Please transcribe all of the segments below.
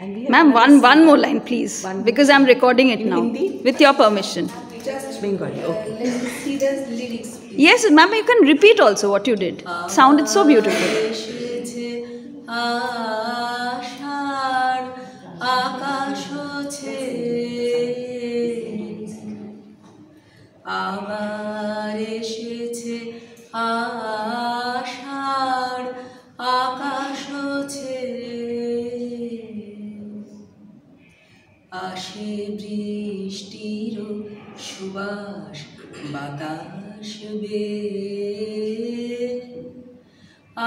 Ma'am, one more line, please, because I'm recording it now. Hindi? With your permission. Just Bengali, okay. Let's see the lyrics, please. Yes, ma'am, you can repeat also what you did. Sounded so beautiful. আবার এসেছে আষাঢ় আকাশ ছেয়ে আসে বৃষ্টির সুবাস বাতাস বেয়ে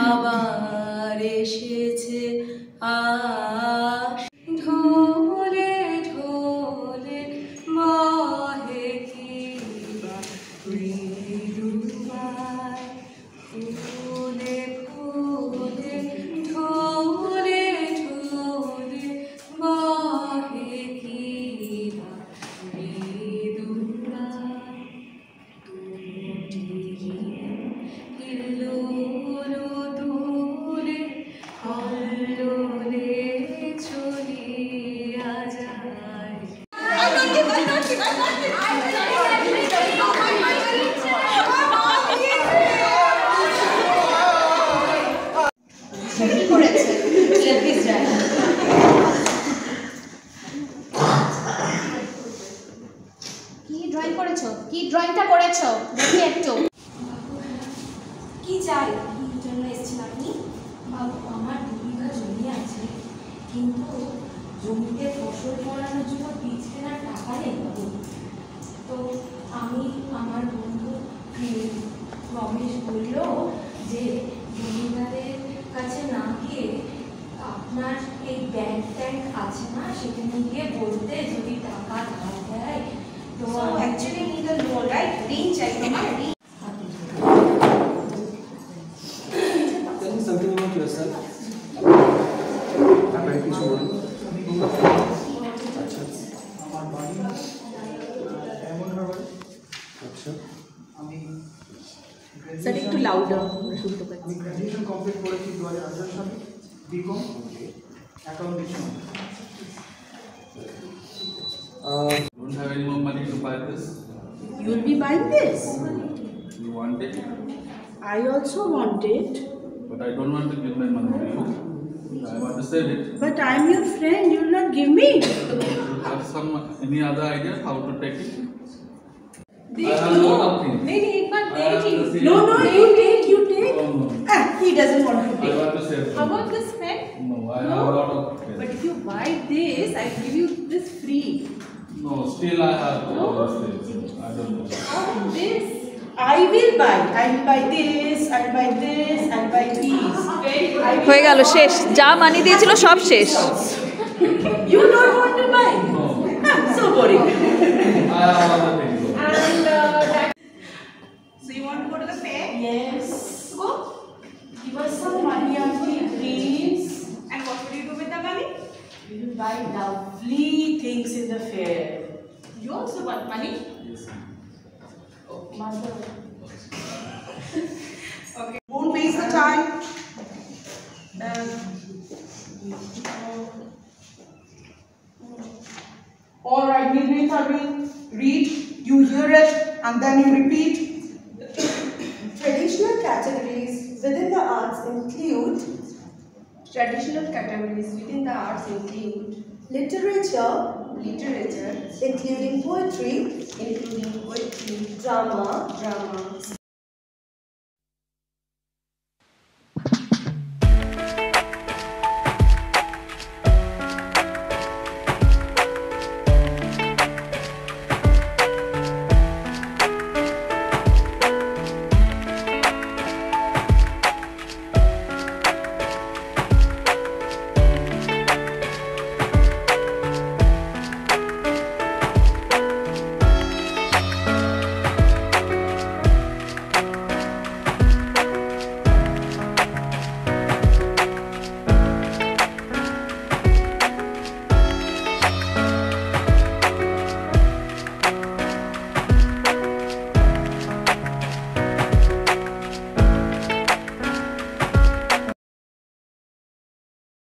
আবার এসেছে ঢোলে ঢোলে বহে কিবা মৃদুবায় ফুলে ফুলে ঢোলে ঢোলে বহে কিবা মৃদুবায় হিল্লোলো দোলে কল্লোলে চলিয়া যায়। কি ড্রয়িং করেছো? কি ড্রয়িংটা করেছো? দেখি একটু। কি চাই? কি জন্য এসেছেন আপনি? বাবু, আমার 2 বিঘা জমি আছে, কিন্তু জমিতে ফসল ফলানোর জন্য বীজ কেনার টাকা নেই বাবু। তো আমি আমার বন্ধু রমেশ বলল যে জমিদারের কাছে না গিয়ে আপনার এই ব্যাংক ট্যাঙ্ক আছে না, সেখানে গিয়ে বলতে যদি টাকা ধার দেয়। তো Actually need a loan, right? ঋণ চাই তোমার ঋণ। Tell me something about yourself. আপনার কিছু বলুন। আচ্ছা। আচ্ছা। স্যার একটু লাউডার শুনতে আমি পাচ্ছি। গ্র্যাজুয়েশন কমপ্লিট করেছি 2018 সালে BCom accounting. Don't have any more money to buy this. You will be buying this? You want it, I also want it. but I don't want to give my money to you. I want to sell it. But I'm your friend, you will not give me. You have any other idea how to take it? देख I have low. a lot of things. नहीं नहीं एक बार I देख have low. to see No, it. no, you take, you take. Oh, no. He doesn't want to I take. want to sell it. How about this pen? No, I have a lot of things. But if you buy this, I give you this free. No, still I have all these things. I don't know. This I will buy. I will buy this, I'll buy this, I'll buy these. very good. হয়ে গেল, শেষ। যা মানি দিয়েছিল সব শেষ। You don't want to buy? No. So boring. I have other things. And so you want to go to the fair? Yes. Go. Give us some money, auntie, please. And what will you do with the money? We will buy lovely things in the fair. You also want money? Yes. Mother. Okay. Won't waste the time. All right, read. You hear it and then you repeat. Traditional categories within the arts include literature, including poetry, drama,